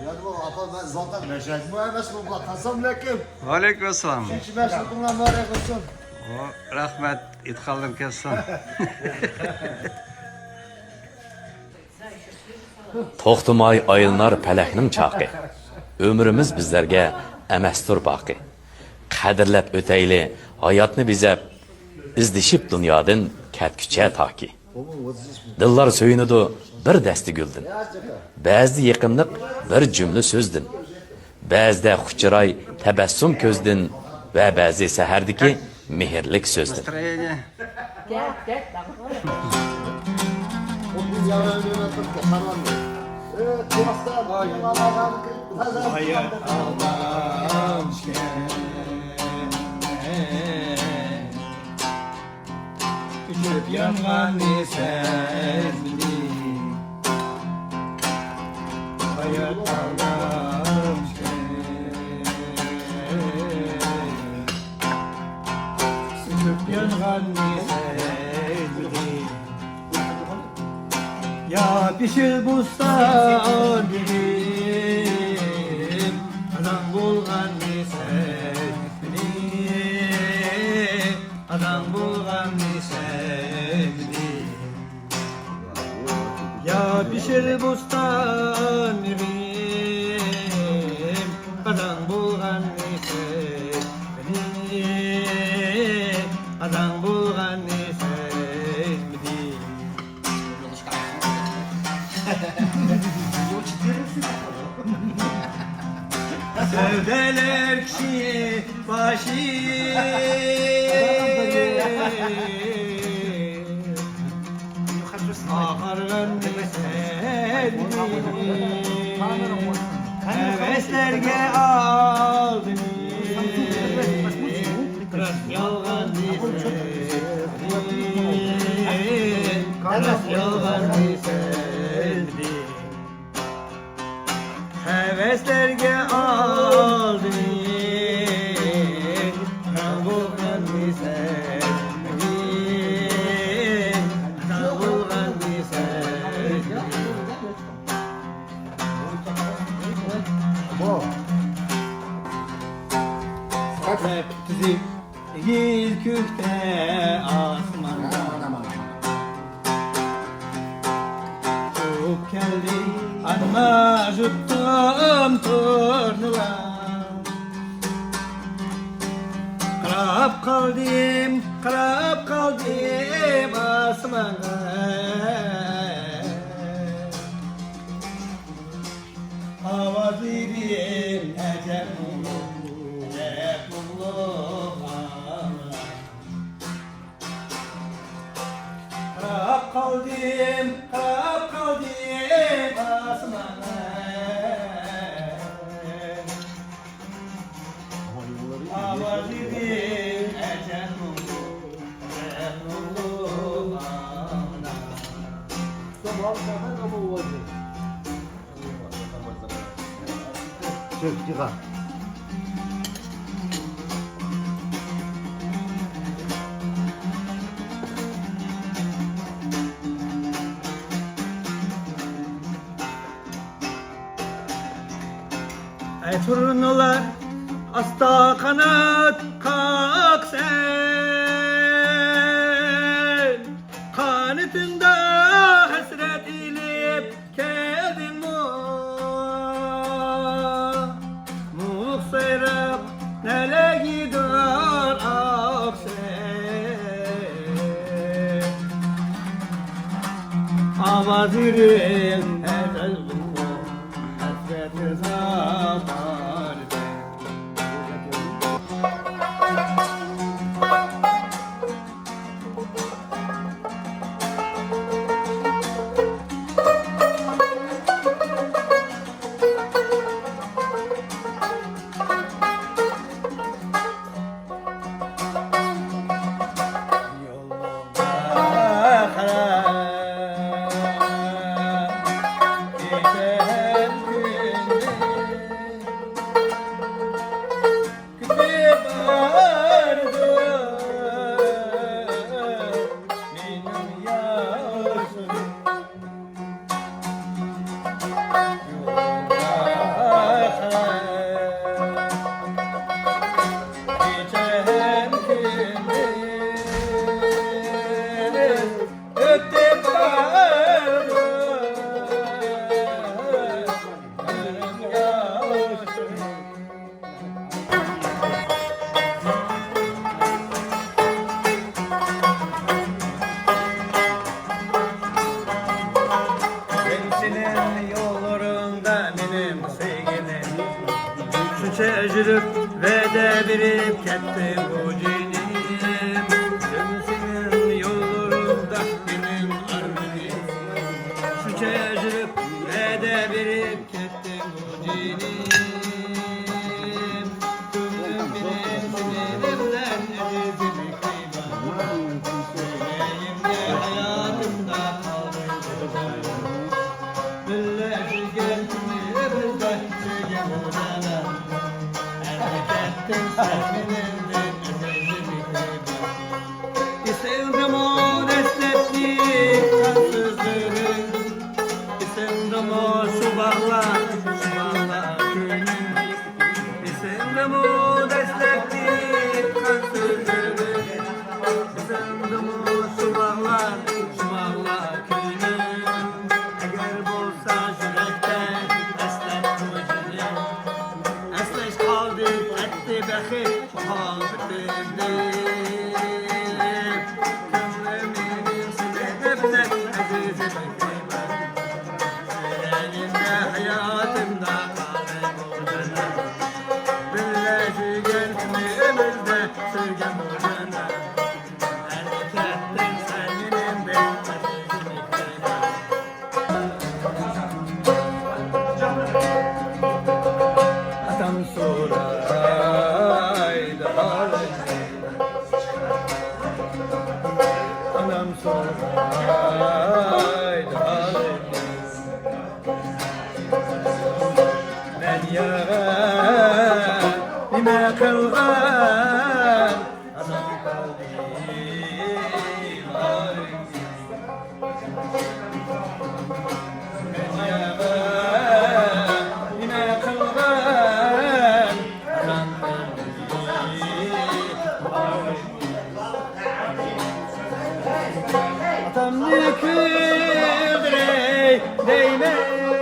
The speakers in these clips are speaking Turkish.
Yani bu apa ben zaten meşek bu emes bu bak. Assalamualaikum. Aleykümselam. Hiç meşek bunlar mübarek olsun. O rahmet itkalım kessin. To'xtamay ayılnar pələkning chaqi. Ömrümüz bizlərə əməstur baqi. Qədirləb ötəyli hayatını bizə izdişib dünyadan kətkiçə taki. Dillar söyünüdü bir dəsti güldün. Bəzdi yaqınlıq bir cümlə sözdün. Bəzdə xuçray təbəssüm közdün və bəzi səhərdiki mehirlik sözdün. Настроение. Bu yarın tuttu karanlık. Kıyaslar Allah'ım Hayat Allah'ım küçük yangan sevdi. Hayat Allah'ım küçük yangan sevdi. Ya pişir bustan gidip adam bulgan sevdi. Adam bulgan sevdi. Ya pişir bustan gidip adam bulgan sevdi. Adam bulgan sevdi. Sevdeler kişi başı Ağırgan sevdi Heveslerge aldın Kıras yalgan sevdi Kıras yalgan sevdi Heveslerge aldın Kavulgan sevdi Kavulgan sevdi Hep bizi Gil kökte asmanda Çok geldi Anma juttum turnuva Qarab qaldim asmanga Avaz verin əcəb Qarab qaldim asmanga Avaz verin əcəb Çıktığa. Ey turnular asta kanat kalk sen Kanıtında hasret ilip geldin mu Muhsirap nele gider ak sen Avaz verin ecel bulma hasreti zamanı Kollarında benim sevgilim Şunca üzülüp ve de birip kettim bu cinim Senin yollarında benim armenim Şunca üzülüp ve de birip kettim bu cinim Gönlüm benim sinirimden ezildi kıyman Yüreğimde hayatımda kaldı Birleşi gelmedi bizden Çekim ucana Erkektin sevginimdin Ömrümde bir kıyma İstildim o desteklik kansızlığın İstildim o subahlar günün İstildim o desteklik kansızlığın İstildim o subahlar günün Eğer bolsa yürekten eslet kılıcını Esleş kaldı etti behi hal bitirdi Gönlümün sinirimden azizim kıyma Yüreğimde hayatımda kaldı bu cennet Birleşi gelmemizde sürgün bu cennet Erkektin sevginimde azizim kıyma Atam soraydı Anam soraydı Ben yarime kılgan Adam Ben yarime kılgan Adam Atam dikildirey değmen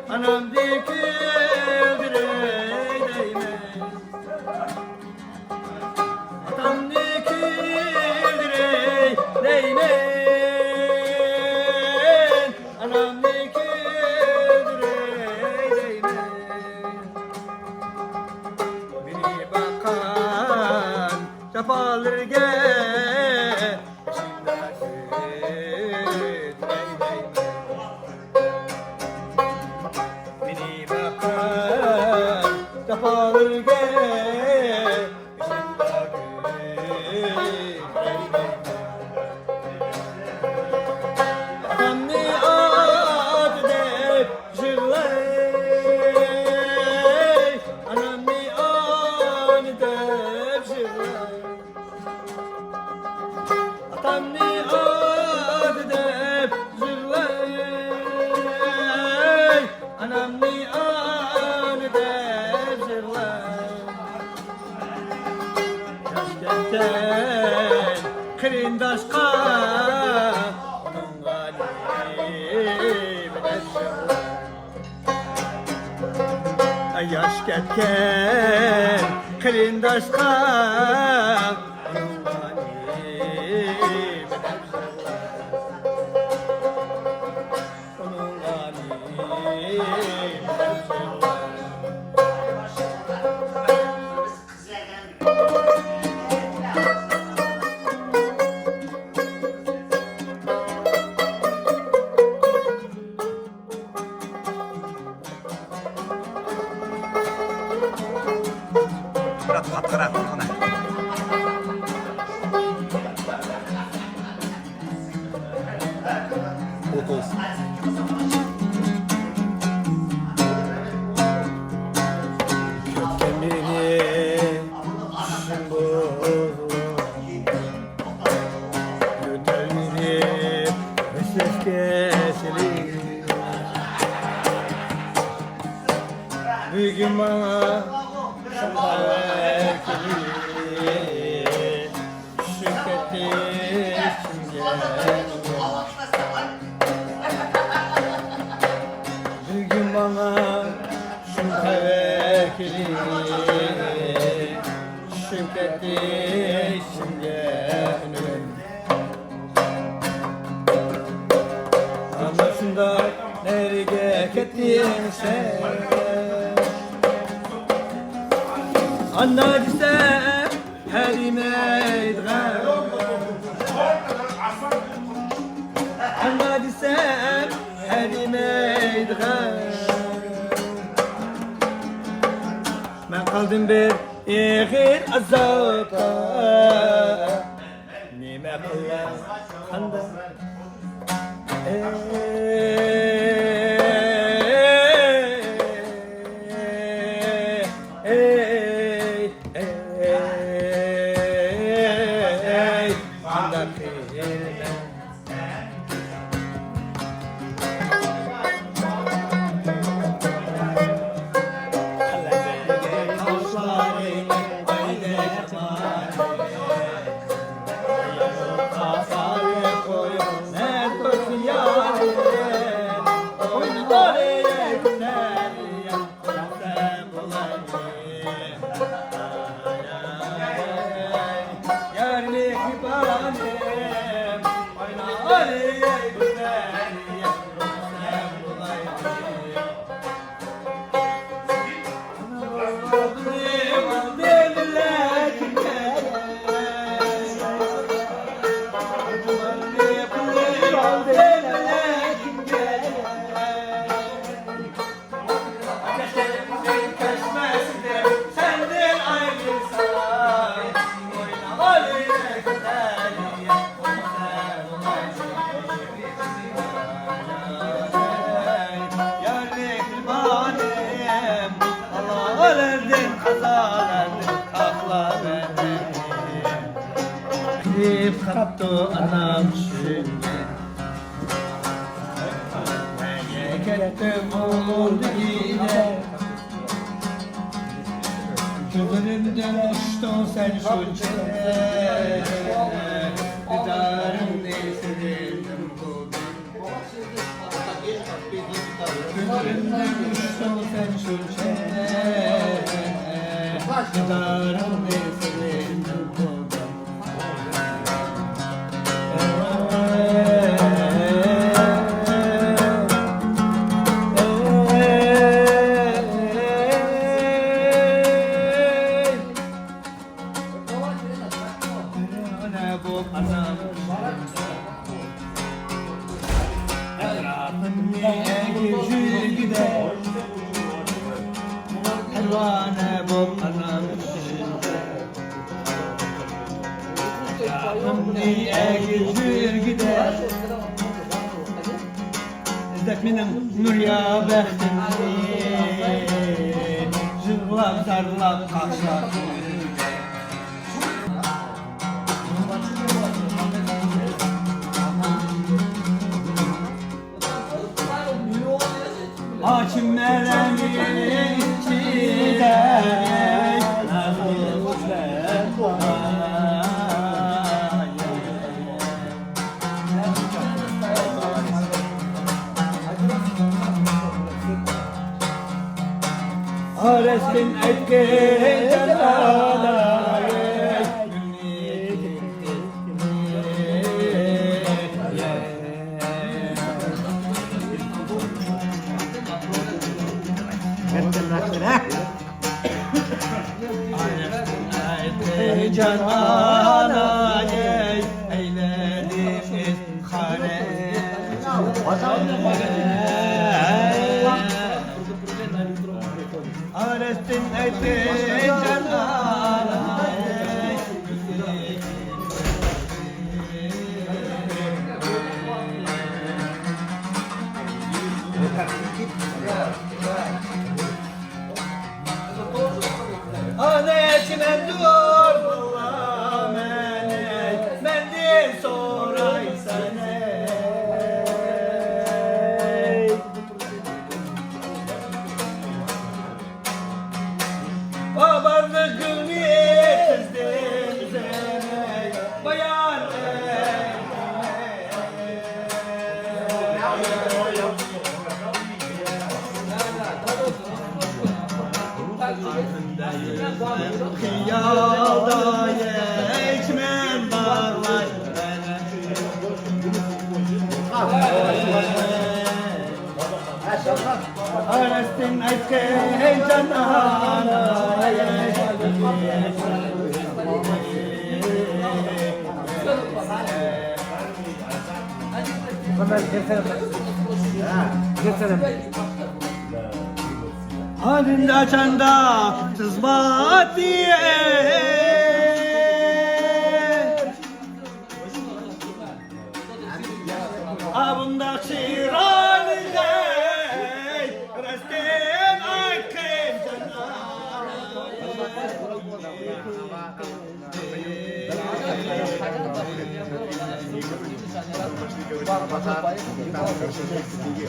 Anam dikildirey değmen Atam dikildirey değmen Anam dikildirey değmen Beni bakan çapalırge Beni bakan çapalırge Atamni ad de jırlay Anamni ad de jırlay Atamni ad de jırlay Anamni ad de jırlay Yaşkenken kırindaşka Onun galibine jırlay Yaş ketken kırindaşka Onun galibine Onun galibine Murat patlara ona. Bugün bana şirketi Bugün bana şirketi şirketi Ama şunda nereye gittin sen? Anna desem herime idğam, Anna desem herime idğam. Ben kaldım bir ihir azapta, nime kılar kanda. Kaptı anam şimdi, nereye gittim oldu yine. Gözlerimden uçtun sen şu çene, didarım neysedim bugün. Gözlerimden uçtun sen şu çene, didarım neysedim bugün. Benim Nurya bəxtimdi, zırlab zarlab qaçlar. Hakim mələmin içində, Arestin etkin canana canana eyledim hane. Arestin etkin canana Anetime dur mendil soray sana. Babanın gülmeyi kızdım bayan Kıyalda ekmen barlar Arestin aşkı heyecanına Halinde çanda tızmat diye Abunda şiran gay Restin aykın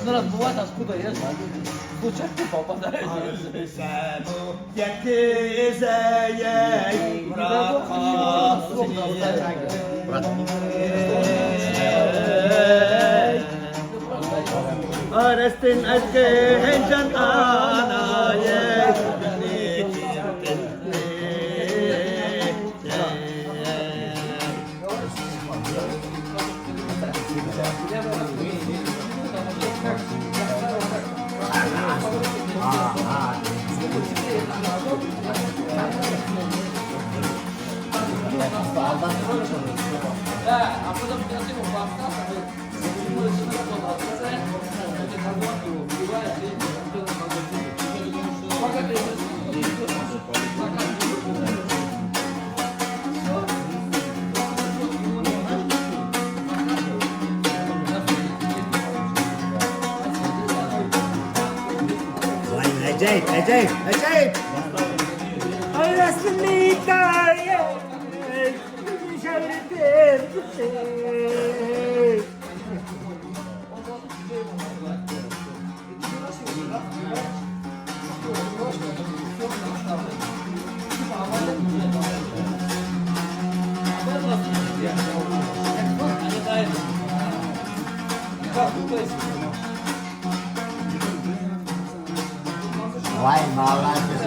Zaraz była ta skuta jest. Poczekaj, papa, Semu yekizeye Arestin aşkı heyecan anaye Acayip, acayip, acayip. Arasını kaya şeritim Vay, vallahi